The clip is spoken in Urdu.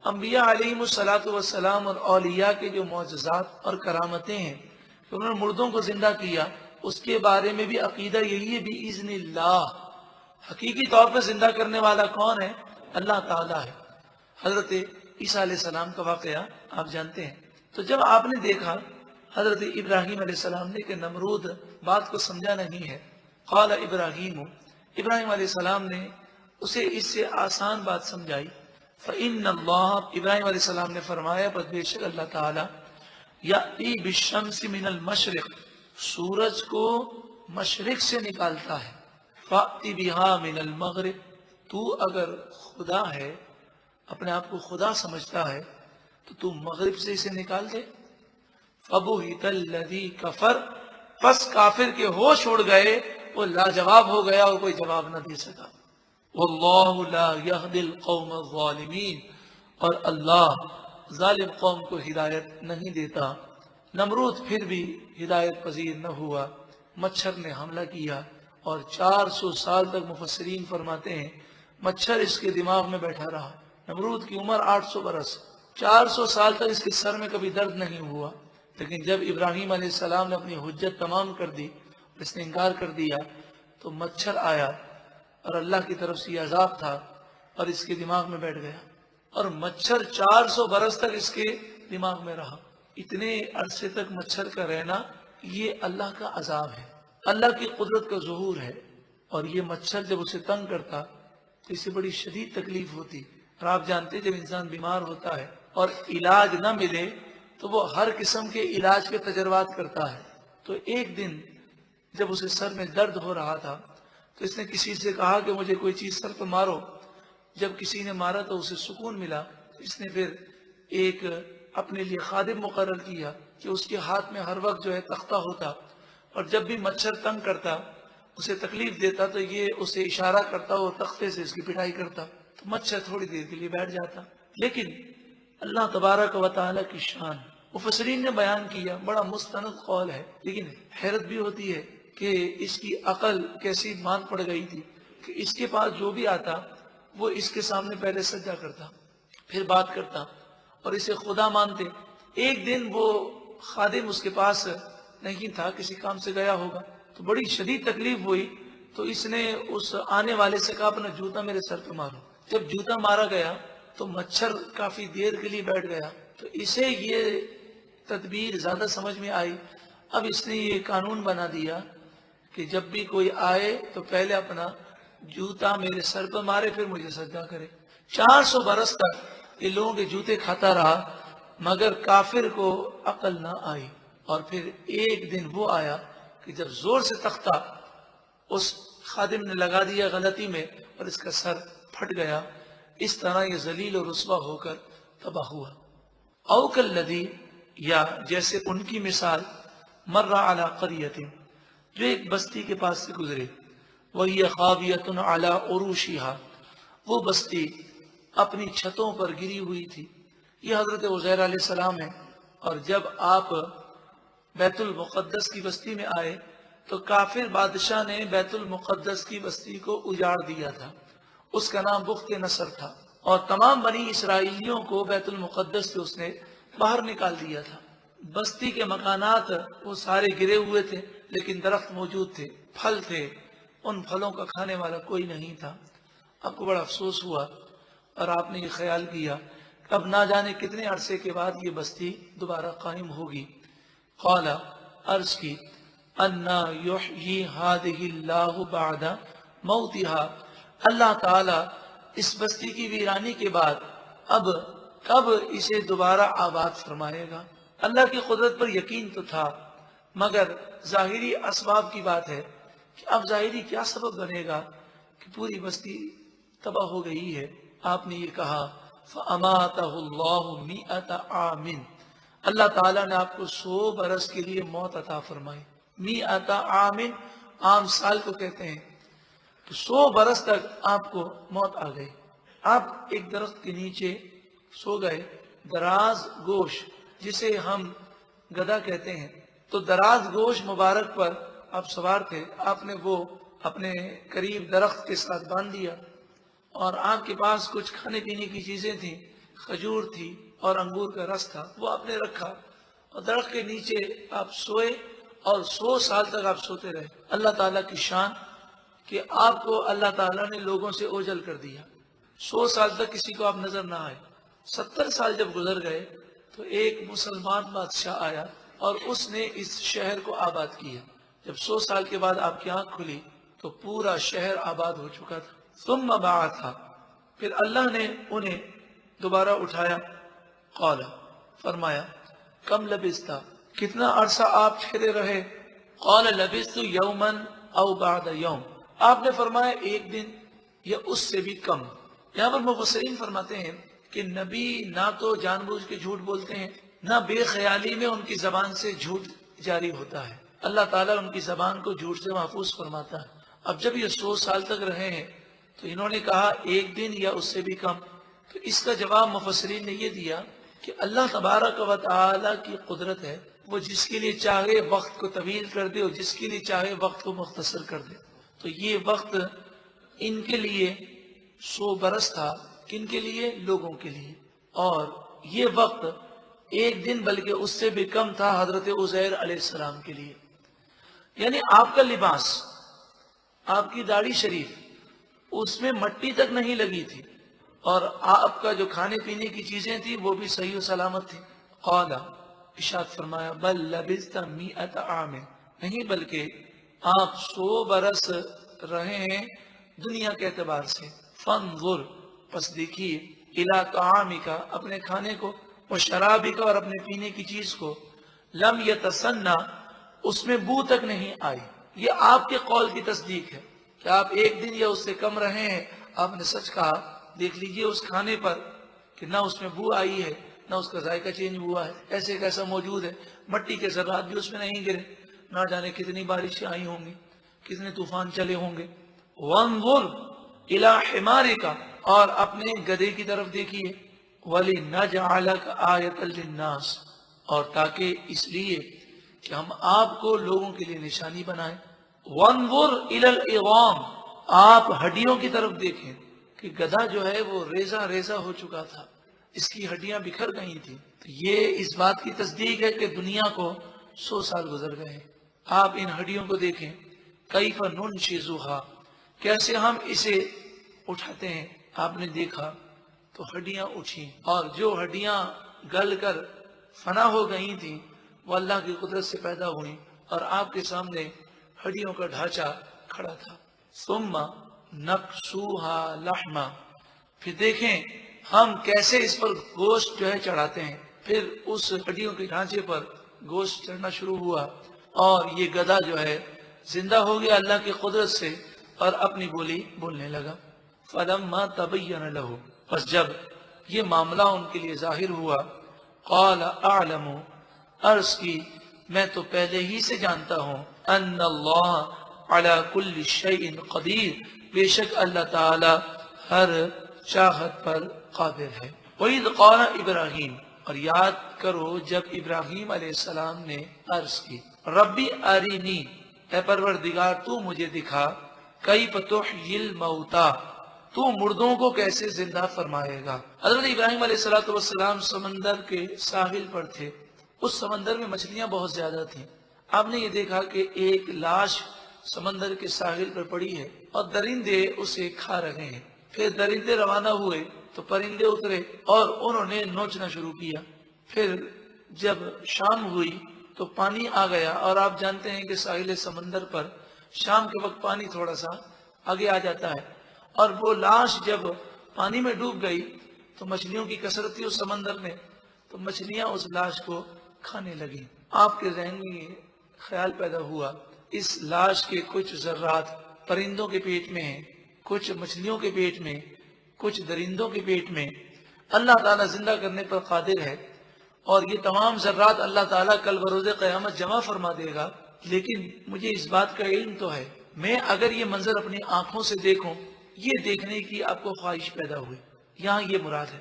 انبیاء علیہم الصلاۃ والسلام اور اولیاء کے جو معجزات اور کرامتیں ہیں کہ انہوں نے مردوں کو زندہ کیا، اس کے بارے میں بھی عقیدہ یہی ہے بِإِذْنِ اللہ، حقیقی طور پہ زندہ کرنے والا کون ہے؟ اللہ تعالیٰ ہے۔ حضرت عیسیٰ علیہ السلام کا واقعہ آپ جانتے ہیں۔ تو جب آپ نے دیکھا حضرت ابراہیم علیہ السلام نے کہ نمرود بات کو سمجھا نہیں ہے، قال ابراہیم، ابراہیم علیہ السلام نے اسے اس سے آسان بات سمجھائی، فإن اللہ، ابراہیم علیہ السلام نے فرمایا بس بے شک اللہ تعالیٰ یأتی بالشمس من المشرق، سورج کو مشرق سے نکالتا ہے، فأتی بها من المغرب، تو اگر خدا ہے، اپنے آپ کو خدا سمجھتا ہے تو تو مغرب سے اسے نکال دے۔ فبہت الذی کفر، پس کافر کے ہوش اڑ گئے، وہ لاجواب ہو گیا اور کوئی جواب نہ دے سکا۔ واللہ لا یہدی القوم الظالمین، اور اللہ ظالم قوم کو ہدایت نہیں دیتا۔ نمرود پھر بھی ہدایت پذیر نہ ہوا، مچھر نے حملہ کیا اور 400 سال تک مفسرین فرماتے ہیں مچھر اس کے دماغ میں بیٹھا رہا۔ نمرود کی عمر 800 برس، 400 سال تک اس کے سر میں کبھی درد نہیں ہوا، لیکن جب ابراہیم علیہ السلام نے اپنی حجت تمام کر دی، اس نے انکار کر دیا، تو مچھر آیا اور اللہ کی طرف سے یہ عذاب تھا اور اس کے دماغ میں بیٹھ گیا، اور مچھر 400 برس تک اس کے دماغ میں رہا۔ اتنے عرصے تک مچھر کا رہنا یہ اللہ کا عذاب ہے، اللہ کی قدرت کا ظہور ہے۔ اور یہ مچھر جب اسے تنگ کرتا تو اسے بڑی شدید تکلیف ہوتی، اور آپ جانتے جب انسان بیمار ہوتا ہے اور علاج نہ ملے تو وہ ہر قسم کے علاج کے تجربات کرتا ہے۔ تو ایک دن جب اسے سر میں درد ہو رہا تھا تو اس نے کسی سے کہا کہ مجھے کوئی چیز سر پہ مارو۔ جب کسی نے مارا تو اسے سکون ملا، اس نے پھر ایک اپنے لیے خادم مقرر کیا کہ اس کے ہاتھ میں ہر وقت جو ہے تختہ ہوتا، اور جب بھی مچھر تنگ کرتا، اسے تکلیف دیتا، تو یہ اسے اشارہ کرتا، وہ تختے سے اس کی پٹائی کرتا، تو مچھر تھوڑی دیر کے لیے بیٹھ جاتا۔ لیکن اللہ تبارک و تعالیٰ کی شان مفسرین نے بیان کیا، بڑا مستند قول ہے، لیکن حیرت بھی ہوتی ہے کہ اس کی عقل کیسی مان پڑ گئی تھی کہ اس کے پاس جو بھی آتا وہ اس کے سامنے پہلے سجدہ کرتا، پھر بات کرتا اور اسے خدا مانتے۔ ایک دن وہ خادم اس کے پاس نہیں تھا، کسی کام سے گیا ہوگا، تو بڑی شدید تکلیف ہوئی، تو اس نے اس آنے والے سے کہا اپنا جوتا میرے سر پہ مارو۔ جب جوتا مارا گیا تو مچھر کافی دیر کے لیے بیٹھ گیا، تو اسے یہ تدبیر زیادہ سمجھ میں آئی۔ اب اس نے یہ قانون بنا دیا کہ جب بھی کوئی آئے تو پہلے اپنا جوتا میرے سر پہ مارے، پھر مجھے سجدہ کرے۔ 400 برس تک یہ لوگوں کے جوتے کھاتا رہا، مگر کافر کو عقل نہ آئی۔ اور پھر ایک دن وہ آیا کہ جب زور سے تختہ اس خادم نے لگا دیا غلطی میں اور اس کا سر پھٹ گیا، اس طرح یہ ذلیل و رسوا ہو کر تباہ ہوا۔ او کالذی، یا جیسے ان کی مثال، مر علی قریۃ، جو ایک بستی کے پاس سے گزرے، وہی خاویۃ علی عروشہا، وہ بستی اپنی چھتوں پر گری ہوئی تھی۔ یہ حضرت عزیر علیہ السلام ہے، اور جب آپ بیت المقدس کی بستی میں آئے تو کافر بادشاہ نے بیت المقدس کی بستی کو اجاڑ دیا تھا، اس کا نام بخت نصر تھا، اور تمام بنی اسرائیلیوں کو بیت المقدس سے اس نے باہر نکال دیا تھا۔ بستی کے مکانات وہ سارے گرے ہوئے تھے، لیکن درخت موجود تھے، پھل تھے، ان پھلوں کا کھانے والا کوئی نہیں تھا۔ آپ کو بڑا افسوس ہوا اور آپ نے یہ خیال کیا کہ اب نہ جانے کتنے عرصے کے بعد یہ بستی دوبارہ قائم ہوگی۔ قال، عرض کی، انا یحیی ہذہ اللہ بعد موتہا، اللہ تعالی اس بستی کی ویرانی کے بعد اب کب اسے دوبارہ آباد فرمائے گا۔ اللہ کی قدرت پر یقین تو تھا، مگر ظاہری اسباب کی بات ہے کہ اب ظاہری کیا سبب بنے گا کہ پوری بستی تباہ ہو گئی ہے۔ آپ نے یہ کہا فَأَمَاتَهُ اللَّهُ مِئَةَ عَامٍ، اللہ تعالیٰ نے آپ کو 100 برس کے لیے موت عطا فرمائی۔ مِئَةَ عَامٍ، عام سال کو کہتے ہیں، تو 100 برس تک آپ کو موت آ گئی۔ آپ ایک درخت کے نیچے سو گئے، دراز گوش جسے ہم گدھا کہتے ہیں، تو دراز گوش مبارک پر آپ سوار تھے، آپ نے وہ اپنے قریب درخت کے ساتھ باندھ دیا، اور آپ کے پاس کچھ کھانے پینے کی چیزیں تھیں، کھجور تھی اور انگور کا رس تھا، وہ آپ نے رکھا اور درخت کے نیچے آپ سوئے اور 100 سال تک آپ سوتے رہے۔ اللہ تعالیٰ کی شان کہ آپ کو اللہ تعالیٰ نے لوگوں سے اوجھل کر دیا، 100 سال تک کسی کو آپ نظر نہ آئے۔ 70 سال جب گزر گئے تو ایک مسلمان بادشاہ آیا اور اس نے اس شہر کو آباد کیا۔ جب 100 سال کے بعد آپ کی آنکھ کھلی تو پورا شہر آباد ہو چکا تھا۔ ثم بعثا، پھر اللہ نے انہیں دوبارہ اٹھایا۔ قال، فرمایا کم لبثتا، کتنا عرصہ آپ ٹھہرے رہے؟ قال لبثت یوما او بعد یوم، آپ نے فرمایا ایک دن یا اس سے بھی کم۔ یہاں پر مفسرین فرماتے ہیں کہ نبی نہ تو جان بوجھ کے جھوٹ بولتے ہیں، نہ بے خیالی میں ان کی زبان سے جھوٹ جاری ہوتا ہے۔ اللہ تعالیٰ ان کی زبان کو جھوٹ سے محفوظ فرماتا ہے۔ اب جب یہ 100 سال تک رہے ہیں تو انہوں نے کہا ایک دن یا اس سے بھی کم، تو اس کا جواب مفسرین نے یہ دیا کہ اللہ تبارک و تعالیٰ کی قدرت ہے، وہ جس کے لیے چاہے وقت کو طویل کر دے اور جس کے لیے چاہے وقت کو مختصر کر دے۔ تو یہ وقت ان کے لیے 100 برس تھا، کن کے لیے؟ لوگوں کے لیے، اور یہ وقت ایک دن بلکہ اس سے بھی کم تھا حضرت عزیر علیہ السلام کے لیے۔ یعنی آپ کا لباس، آپ کی داڑھی شریف، اس میں مٹی تک نہیں لگی تھی، اور آپ کا جو کھانے پینے کی چیزیں تھی وہ بھی صحیح و سلامت تھی۔ قال، ارشاد فرمایا بل لبثت 100 عام، نہیں بلکہ آپ 100 برس رہے ہیں دنیا کے اعتبار سے۔ فانظر، پس دیکھیے، الی طعامک، اپنے کھانے کو، و شرابک، اور اپنے پینے کی چیز کو، لم یتسنہ، اس میں بو تک نہیں آئی۔ یہ آپ کے قول کی تصدیق ہے کہ آپ ایک دن یا اس سے کم رہے ہیں، آپ نے سچ کہا۔ دیکھ لیجئے اس کھانے پر کہ نہ اس میں بو آئی ہے، نہ اس کا ذائقہ چینج ہوا ہے، ایسے کیسا موجود ہے، مٹی کے ذرات بھی اس میں نہیں گرے، نہ جانے کتنی بارشیں آئی ہوں گی، کتنے طوفان چلے ہوں گے۔ وانظر الی حمارک، اور اپنے گدھے کی طرف دیکھیے، وَلِنَجْعَلَكَ آیَةً لِلنَّاسِ، اور تاکہ اس لیے کہ ہم آپ کو لوگوں کے لیے نشانی بنائیں۔ وانظر الی العظام، آپ ہڈیوں کی طرف دیکھیں کہ گدھا جو ہے وہ ریزہ ریزہ ہو چکا تھا، اس کی ہڈیاں بکھر گئی تھیں۔ تو یہ اس بات کی تصدیق ہے کہ دنیا کو 100 سال گزر گئے۔ آپ ان ہڈیوں کو دیکھیں، کیف ننشزھا، کیسے ہم اسے اٹھاتے ہیں۔ آپ نے دیکھا تو ہڈیاں اٹھیں، اور جو ہڈیاں گل کر فنا ہو گئی تھیں وہ اللہ کی قدرت سے پیدا ہوئیں، اور آپ کے سامنے ہڈیوں کا ڈھانچہ کھڑا تھا۔ ثم نکسوہا لحما، پھر دیکھیں ہم کیسے اس پر گوشت جو ہے چڑھاتے ہیں۔ پھر اس ہڈیوں کے ڈھانچے پر گوشت چڑھنا شروع ہوا، اور یہ گدھا جو ہے زندہ ہو گیا اللہ کی قدرت سے، اور اپنی بولی بولنے لگا۔ فلما تبین لہ، پس جب یہ معاملہ ان کے لیے ظاہر ہوا، قال اعلم، عرض کی میں تو پہلے ہی سے جانتا ہوں، ان اللہ علی کل شیء قدیر، بے شک اللہ تعالی ہر چاہت پر قادر ہے۔ وَإِذْ قَالَ ابراہیم، اور یاد کرو جب ابراہیم علیہ السلام نے عرض کی، ربی ارینی، اے پروردگار تو مجھے دکھا، کیف تحیی الموتی، تو مردوں کو کیسے زندہ فرمائے گا۔ حضرت ابراہیم علیہ السلام سمندر کے ساحل پر تھے، اس سمندر میں مچھلیاں بہت زیادہ تھیں۔ آپ نے یہ دیکھا کہ ایک لاش سمندر کے ساحل پر پڑی ہے اور درندے اسے کھا رہے ہیں۔ پھر درندے روانہ ہوئے تو پرندے اترے اور انہوں نے نوچنا شروع کیا۔ پھر جب شام ہوئی تو پانی آ گیا، اور آپ جانتے ہیں کہ ساحل سمندر پر شام کے وقت پانی تھوڑا سا آگے آ جاتا ہے، اور وہ لاش جب پانی میں ڈوب گئی تو مچھلیوں کی کثرت تھی اس سمندر میں، تو مچھلیاں اس لاش کو کھانے لگیں۔ آپ کے ذہن میں یہ خیال پیدا ہوا، اس لاش کے کچھ ذرات پرندوں کے پیٹ میں ہیں، کچھ مچھلیوں کے پیٹ میں، کچھ درندوں کے پیٹ میں۔ اللہ تعالیٰ زندہ کرنے پر قادر ہے، اور یہ تمام ذرات اللہ تعالیٰ کل بروز قیامت جمع فرما دے گا۔ لیکن مجھے اس بات کا علم تو ہے، میں اگر یہ منظر اپنی آنکھوں سے دیکھوں، یہ دیکھنے کی آپ کو خواہش پیدا ہوئی، یہاں یہ مراد ہے۔